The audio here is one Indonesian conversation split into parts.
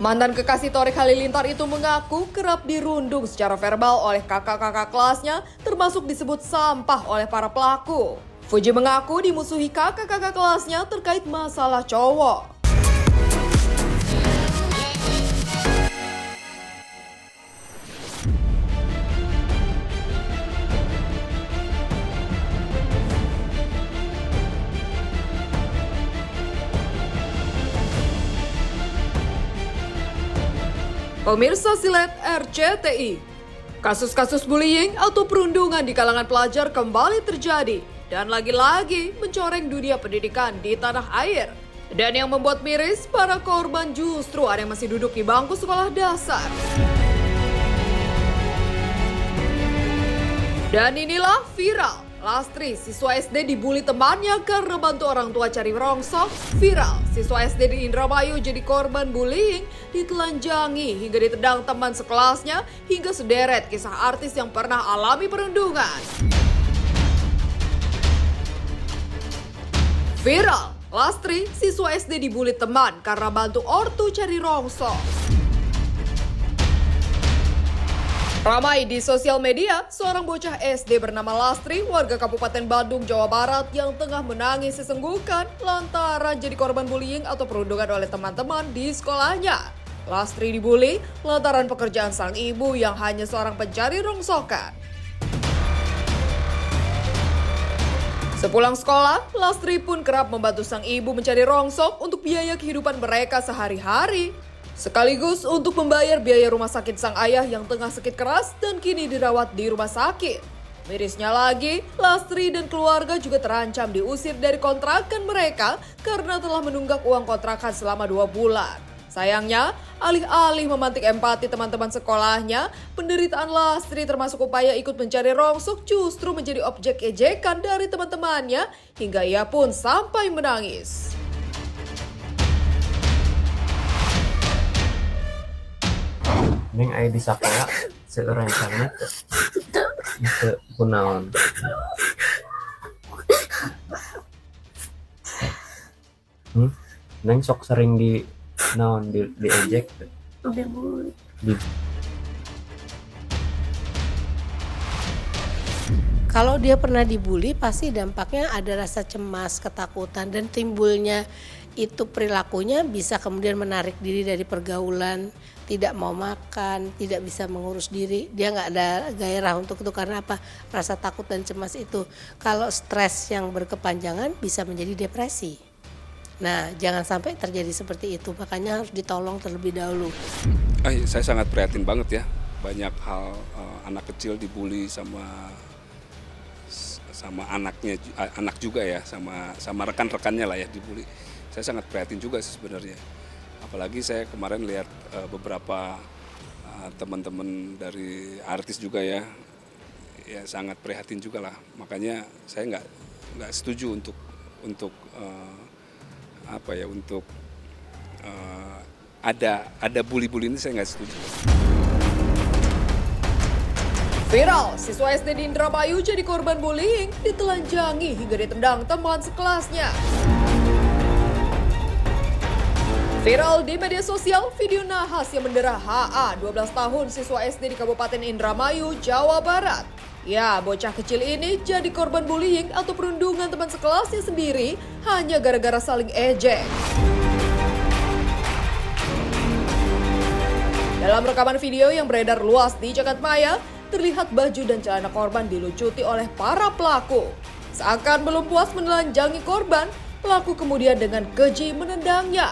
Mantan kekasih Torik Halilintar itu mengaku kerap dirundung secara verbal oleh kakak-kakak kelasnya, termasuk disebut sampah oleh para pelaku. Fuji mengaku dimusuhi kakak-kakak kelasnya terkait masalah cowok. Pemirsa Silet RCTI, kasus-kasus bullying atau perundungan di kalangan pelajar kembali terjadi dan lagi-lagi mencoreng dunia pendidikan di tanah air. Dan yang membuat miris, para korban justru ada yang masih duduk di bangku sekolah dasar. Dan inilah viral. Lastri, siswa SD dibully temannya karena bantu orang tua cari rongsok. Viral, siswa SD di Indramayu jadi korban bullying, ditelanjangi hingga ditendang teman sekelasnya, hingga sederet kisah artis yang pernah alami perundungan. Viral, Lastri, siswa SD dibully teman karena bantu ortu cari rongsok. Ramai di sosial media, seorang bocah SD bernama Lastri, warga Kabupaten Bandung, Jawa Barat yang tengah menangis sesenggukan lantaran jadi korban bullying atau perundungan oleh teman-teman di sekolahnya. Lastri dibully lantaran pekerjaan sang ibu yang hanya seorang pencari rongsokan. Sepulang sekolah, Lastri pun kerap membantu sang ibu mencari rongsok untuk biaya kehidupan mereka sehari-hari. Sekaligus untuk membayar biaya rumah sakit sang ayah yang tengah sakit keras dan kini dirawat di rumah sakit. Mirisnya lagi, Lastri dan keluarga juga terancam diusir dari kontrakan mereka karena telah menunggak uang kontrakan selama 2 bulan. Sayangnya, alih-alih memantik empati teman-teman sekolahnya, penderitaan Lastri termasuk upaya ikut mencari rongsok justru menjadi objek ejekan dari teman-temannya hingga ia pun sampai menangis. Neng aya di sakola seurencana teu kunaon. Neng sok sering di naon diejek. Udah bully. Kalau dia pernah dibully pasti dampaknya ada rasa cemas, ketakutan, dan timbulnya itu perilakunya bisa kemudian menarik diri dari pergaulan, tidak mau makan, tidak bisa mengurus diri, dia nggak ada gairah untuk itu karena apa? Rasa takut dan cemas itu. Kalau stres yang berkepanjangan bisa menjadi depresi. Nah, jangan sampai terjadi seperti itu, makanya harus ditolong terlebih dahulu. Saya sangat prihatin banget ya, banyak hal anak kecil dibully sama anaknya, anak juga ya, sama rekan-rekannya lah ya dibully. Saya sangat prihatin juga sih sebenarnya. Apalagi saya kemarin lihat beberapa teman-teman dari artis juga ya sangat prihatin juga lah. Makanya saya nggak setuju untuk ada bully-bully ini, saya nggak setuju. Viral, siswa SD di Indramayu jadi korban bullying, ditelanjangi hingga ditendang teman sekelasnya. Viral di media sosial, video nahas yang mendera HA, 12 tahun, siswa SD di Kabupaten Indramayu, Jawa Barat. Ya, bocah kecil ini jadi korban bullying atau perundungan teman sekelasnya sendiri hanya gara-gara saling ejek. Dalam rekaman video yang beredar luas di jagat maya, terlihat baju dan celana korban dilucuti oleh para pelaku. Seakan belum puas menelanjangi korban, pelaku kemudian dengan keji menendangnya.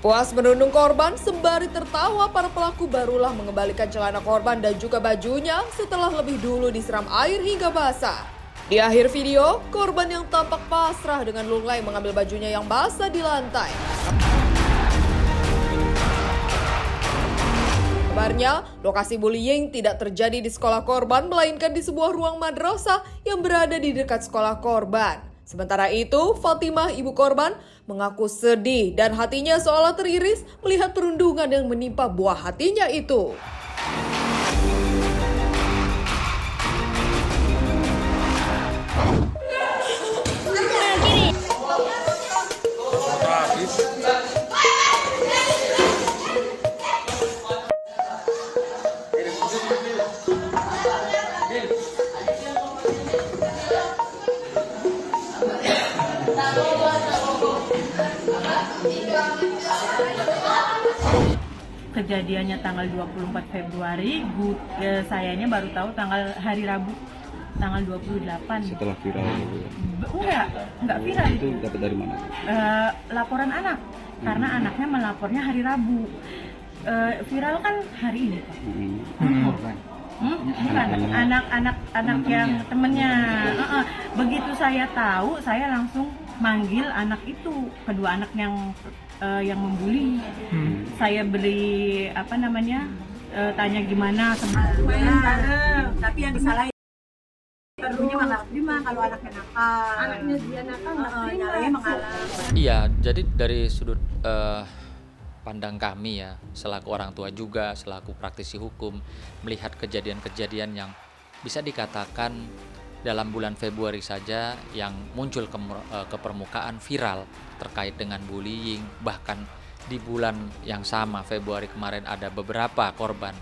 Puas menundung korban, sembari tertawa, para pelaku barulah mengembalikan celana korban dan juga bajunya setelah lebih dulu disiram air hingga basah. Di akhir video, korban yang tampak pasrah dengan lunglai mengambil bajunya yang basah di lantai. Kabarnya, lokasi bullying tidak terjadi di sekolah korban, melainkan di sebuah ruang madrasah yang berada di dekat sekolah korban. Sementara itu, Fatimah, ibu korban, mengaku sedih dan hatinya seolah teriris melihat perundungan yang menimpa buah hatinya itu. kejadiannya tanggal 24 Februari, sayanya baru tahu hari Rabu tanggal 28. Setelah viral gitu ya? Enggak viral itu. Dapat dari mana? Laporan anak, karena anaknya melapornya hari Rabu. Viral kan hari ini, Pak. Bukan, anak yang temennya. Begitu saya tahu, saya langsung manggil anak itu, kedua anak yang membuli. Saya beli tanya gimana sama tapi yang disalahin gurunya malah terima kalau anaknya nakal. Anaknya dia nakal nyalanya mengalah. Iya, jadi dari sudut pandang kami ya, selaku orang tua juga, selaku praktisi hukum, melihat kejadian-kejadian yang bisa dikatakan dalam bulan Februari saja yang muncul ke permukaan viral terkait dengan bullying, bahkan di bulan yang sama Februari kemarin ada beberapa korban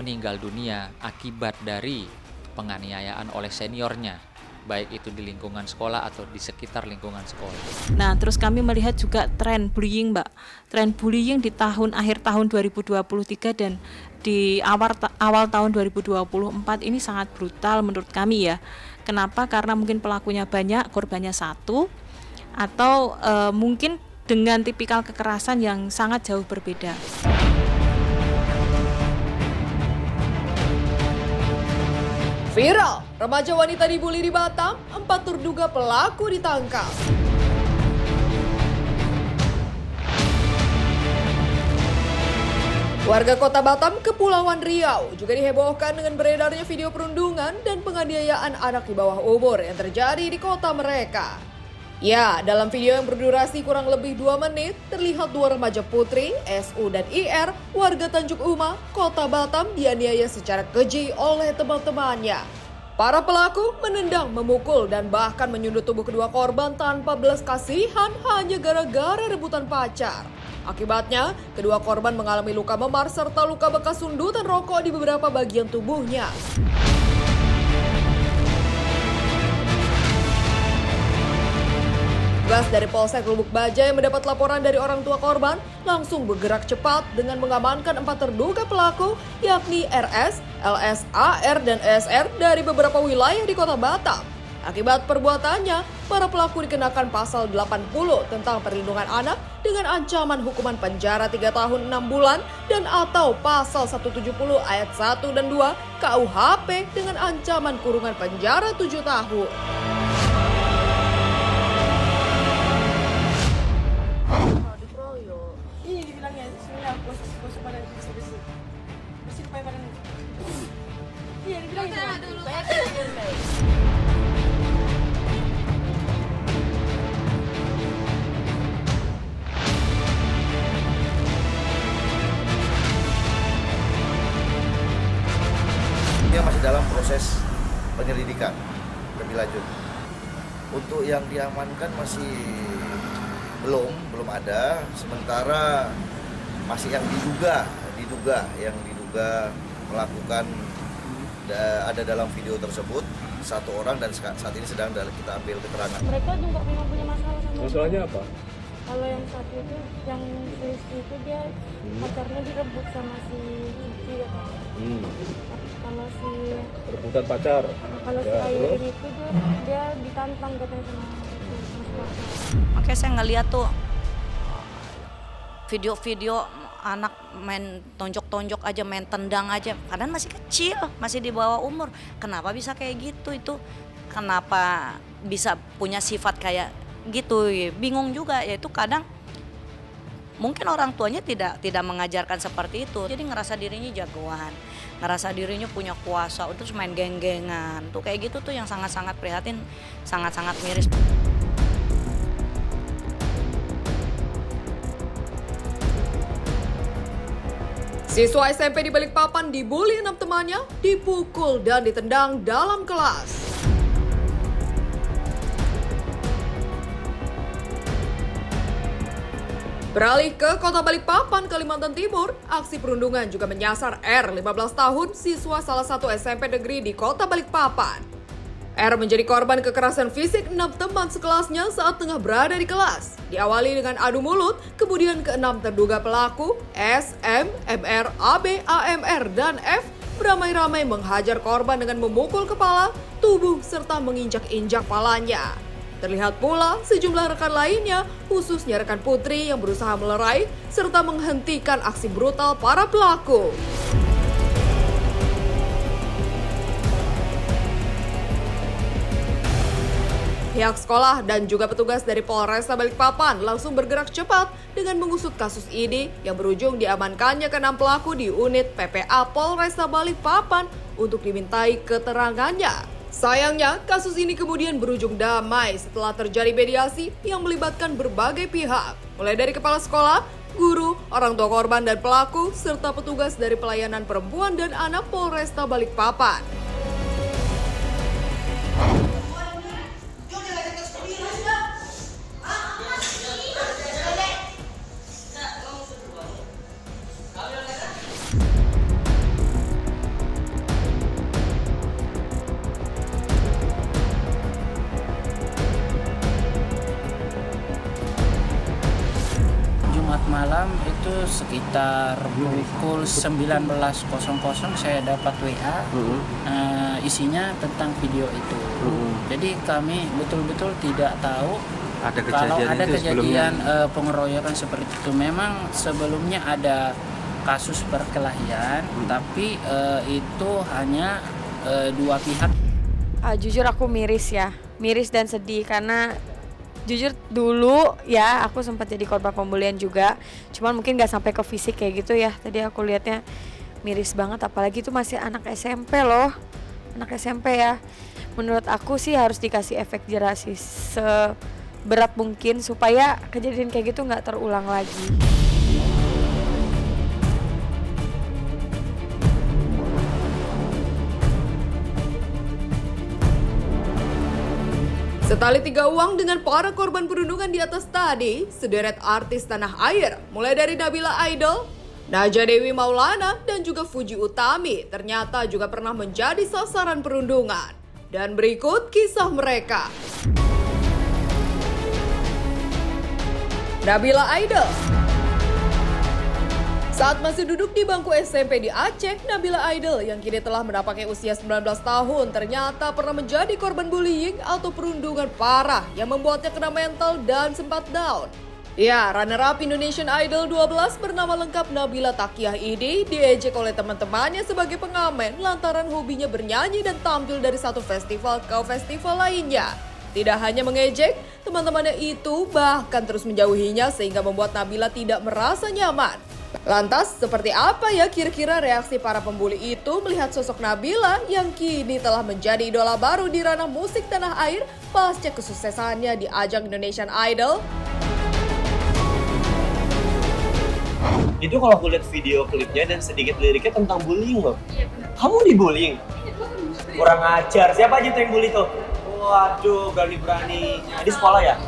meninggal dunia akibat dari penganiayaan oleh seniornya, baik itu di lingkungan sekolah atau di sekitar lingkungan sekolah. Nah, terus kami melihat juga tren bullying, Mbak. Tren bullying di akhir tahun 2023 dan di awal tahun 2024 ini sangat brutal menurut kami ya. Kenapa? Karena mungkin pelakunya banyak, korbannya satu, atau mungkin dengan tipikal kekerasan yang sangat jauh berbeda. Viral, remaja wanita dibully di Batam, 4 terduga pelaku ditangkap. Warga kota Batam, Kepulauan Riau juga dihebohkan dengan beredarnya video perundungan dan penganiayaan anak di bawah umur yang terjadi di kota mereka. Ya, dalam video yang berdurasi kurang lebih 2 menit, terlihat 2 remaja putri, SU dan IR, warga Tanjung Uma, kota Batam dianiaya secara keji oleh teman-temannya. Para pelaku menendang, memukul, dan bahkan menyundut tubuh kedua korban tanpa belas kasihan hanya gara-gara rebutan pacar. Akibatnya, kedua korban mengalami luka memar serta luka bekas sundutan rokok di beberapa bagian tubuhnya. Petugas dari Polsek Lubuk Baja yang mendapat laporan dari orang tua korban langsung bergerak cepat dengan mengamankan 4 terduga pelaku yakni RS, LS, AR, dan ESR dari beberapa wilayah di kota Batam. Akibat perbuatannya, para pelaku dikenakan pasal 80 tentang perlindungan anak dengan ancaman hukuman penjara 3 tahun 6 bulan dan atau pasal 170 ayat 1 dan 2 KUHP dengan ancaman kurungan penjara 7 tahun. Dia masih dalam proses penyelidikan lebih lanjut. Untuk yang diamankan masih belum ada. Sementara masih yang diduga melakukan ada dalam video tersebut 1 orang dan saat ini sedang kita ambil keterangan. Mereka juga memang punya masalah sama. Masalahnya apa? Kalau yang satu itu, yang Rizky itu dia pacarnya direbut sama si Cici ya kan. Kalau si Rebutan pacar. Kalau si Airin itu dia ditantang katanya sama Makanya saya ngeliat tuh video-video anak main tonjok-tonjok aja, main tendang aja, kadang masih kecil, masih di bawah umur. Kenapa bisa kayak gitu? Itu kenapa bisa punya sifat kayak gitu? Bingung juga. Ya itu kadang mungkin orang tuanya tidak mengajarkan seperti itu. Jadi ngerasa dirinya jagoan, ngerasa dirinya punya kuasa, terus main geng-gengan. Tuh kayak gitu tuh yang sangat-sangat prihatin, sangat-sangat miris. Siswa SMP di Balikpapan dibully 6 temannya, dipukul dan ditendang dalam kelas. Beralih ke kota Balikpapan, Kalimantan Timur, aksi perundungan juga menyasar R, 15 tahun, siswa salah satu SMP negeri di kota Balikpapan. R menjadi korban kekerasan fisik 6 teman sekelasnya saat tengah berada di kelas. Diawali dengan adu mulut, kemudian ke-6 terduga pelaku, S, M, MR, AB, AMR, dan F, beramai-ramai menghajar korban dengan memukul kepala, tubuh, serta menginjak-injak palanya. Terlihat pula sejumlah rekan lainnya, khususnya rekan Putri yang berusaha melerai, serta menghentikan aksi brutal para pelaku. Pihak sekolah dan juga petugas dari Polresta Balikpapan langsung bergerak cepat dengan mengusut kasus ini yang berujung diamankannya ke-6 pelaku di unit PPA Polresta Balikpapan untuk dimintai keterangannya. Sayangnya, kasus ini kemudian berujung damai setelah terjadi mediasi yang melibatkan berbagai pihak, mulai dari kepala sekolah, guru, orang tua korban dan pelaku, serta petugas dari pelayanan perempuan dan anak Polresta Balikpapan. Malam itu sekitar pukul 19.00 saya dapat WA isinya tentang video itu. Jadi kami betul-betul tidak tahu kalau ada kejadian pengeroyokan seperti itu. Memang sebelumnya ada kasus perkelahian, tapi itu hanya dua pihak. Jujur aku miris dan sedih karena jujur dulu ya aku sempat jadi korban pembulian juga, cuman mungkin gak sampai ke fisik kayak gitu ya. Tadi aku lihatnya miris banget, apalagi itu masih anak SMP loh, anak SMP ya. Menurut aku sih harus dikasih efek jerah sih seberat mungkin supaya kejadian kayak gitu gak terulang lagi. Setali tiga uang dengan para korban perundungan di atas tadi, sederet artis tanah air, mulai dari Nabila Idol, Naja Dewi Maulana, dan juga Fuji Utami, ternyata juga pernah menjadi sasaran perundungan. Dan berikut kisah mereka. Nabila Idol. Saat masih duduk di bangku SMP di Aceh, Nabila Idol yang kini telah menapaki usia 19 tahun ternyata pernah menjadi korban bullying atau perundungan parah yang membuatnya kena mental dan sempat down. Ya, runner-up Indonesian Idol 12 bernama lengkap Nabila Takiyah ini diejek oleh teman-temannya sebagai pengamen lantaran hobinya bernyanyi dan tampil dari satu festival ke festival lainnya. Tidak hanya mengejek, teman-temannya itu bahkan terus menjauhinya sehingga membuat Nabila tidak merasa nyaman. Lantas, seperti apa ya kira-kira reaksi para pembuli itu melihat sosok Nabila yang kini telah menjadi idola baru di ranah musik tanah air pasca kesuksesannya di ajang Indonesian Idol? Itu kalau aku lihat video klipnya dan sedikit liriknya tentang bullying loh. Iya benar. Kamu dibullying? Kurang ajar. Siapa aja tuh yang bully tuh? Waduh, berani-berani. Di sekolah ya?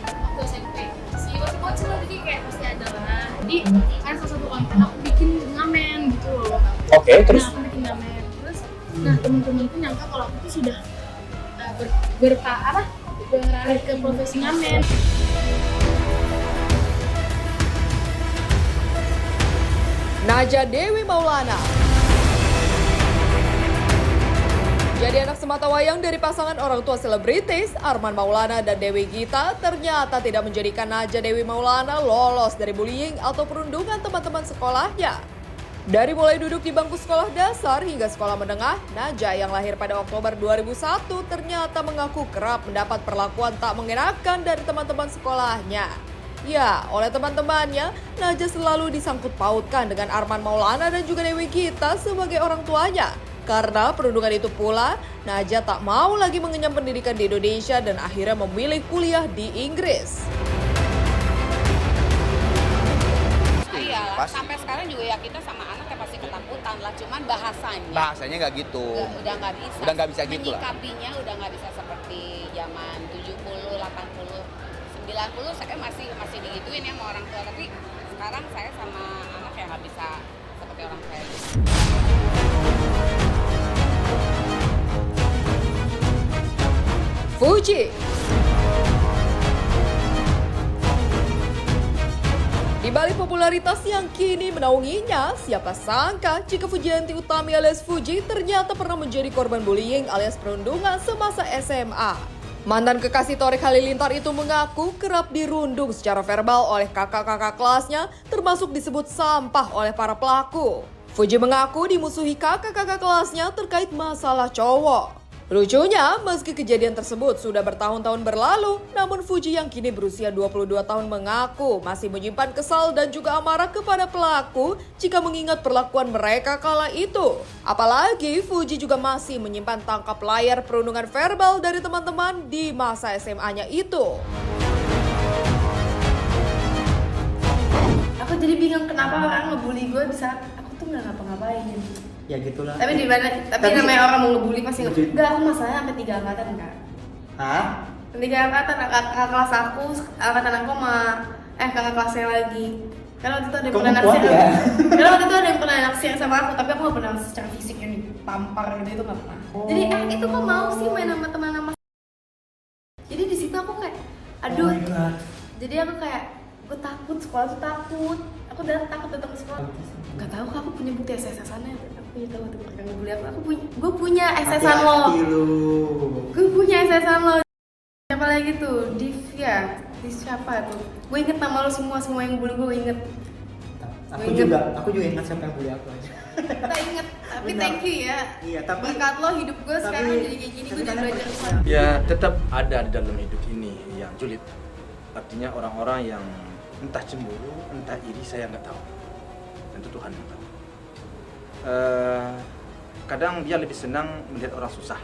Waktu SMP. Masih kecil jadi kayak pasti ada lah. Jadi kan salah satu konten aku bikin ngamen gitu loh. Oke, terus? Nah, aku bikin ngamen. Terus, nah temen-temenku nyangka kalau aku tuh sudah beralih ke profesi ngamen. Naja Dewi Maulana. Jadi anak sematawayang dari pasangan orang tua selebritis, Arman Maulana dan Dewi Gita, ternyata tidak menjadikan Naja Dewi Maulana lolos dari bullying atau perundungan teman-teman sekolahnya. Dari mulai duduk di bangku sekolah dasar hingga sekolah menengah, Naja yang lahir pada Oktober 2001 ternyata mengaku kerap mendapat perlakuan tak mengenakan dari teman-teman sekolahnya. Ya, oleh teman-temannya, Naja selalu disangkut pautkan dengan Arman Maulana dan juga Dewi Gita sebagai orang tuanya. Karena perundungan itu pula, Naja tak mau lagi mengenyam pendidikan di Indonesia dan akhirnya memilih kuliah di Inggris. Iya, sampai sekarang juga ya kita sama anak ya pasti ketakutan lah, cuman bahasanya nggak gitu. Udah nggak bisa gitu lah. Menyikapinya udah nggak bisa seperti zaman 70, 80, 90 saya masih digituin ya sama orang tua, tapi sekarang saya sama anak ya nggak bisa seperti orang tua. Fuji. Di balik popularitas yang kini menaunginya, siapa sangka jika Fujianti Utami alias Fuji ternyata pernah menjadi korban bullying alias perundungan semasa SMA. Mantan kekasih Torik Halilintar itu mengaku kerap dirundung secara verbal oleh kakak-kakak kelasnya, termasuk disebut sampah oleh para pelaku. Fuji mengaku dimusuhi kakak-kakak kelasnya terkait masalah cowok. Lucunya, meski kejadian tersebut sudah bertahun-tahun berlalu, namun Fuji yang kini berusia 22 tahun mengaku masih menyimpan kesal dan juga amarah kepada pelaku jika mengingat perlakuan mereka kala itu. Apalagi Fuji juga masih menyimpan tangkap layar perundungan verbal dari teman-teman di masa SMA-nya itu. Aku jadi bingung kenapa orang ngebully gue bisa aku tuh nggak ngapa-ngapain. Ya gitulah. Tapi namanya orang mau ngebully pasti enggak, aku masalahnya sampai 3 angkatan kan. Hah? 3 angkatan, kakak kelas aku, angkatan aku sama kakak kelasnya lagi. Karena waktu itu ada yang pernah naksir. Karena waktu itu ada yang pernah naksir sama aku, tapi aku gak pernah secara fisik yang ditampar gitu, itu gak pernah. Jadi itu kok mau sih main sama teman sama. Jadi di situ aku kayak aduh. Jadi aku kayak gue takut, sekolah tuh takut. Aku udah takut datang ke sekolah. Gak tahu kok aku punya bukti SSN-nya. Aku punya tahu tuh mereka ngebully aku. Gue punya SSN lo. Gue punya SSN lo. Siapa lagi tuh? Div ya. Div siapa tuh? Gue inget nama lo semua yang bully gue inget. Aku juga ingat siapa yang bully aku aja. Kita inget, tapi thank you ya. Iya, tapi berkat lo hidup gue sekarang jadi kayak gini, gue jadi belajar sesuatu. Ya tetap ada di dalam hidup ini yang julid. Artinya orang-orang yang entah cemburu, entah iri, saya nggak tahu. Tentu Tuhan yang tahu. Kadang dia lebih senang melihat orang susah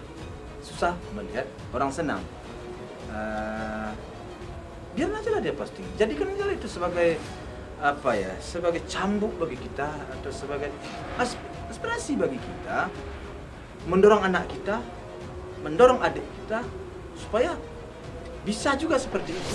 melihat orang senang. Biar aja lah dia posting. Jadikan aja itu sebagai apa ya, sebagai cambuk bagi kita atau sebagai inspirasi bagi kita, mendorong anak kita, mendorong adik kita supaya bisa juga seperti itu.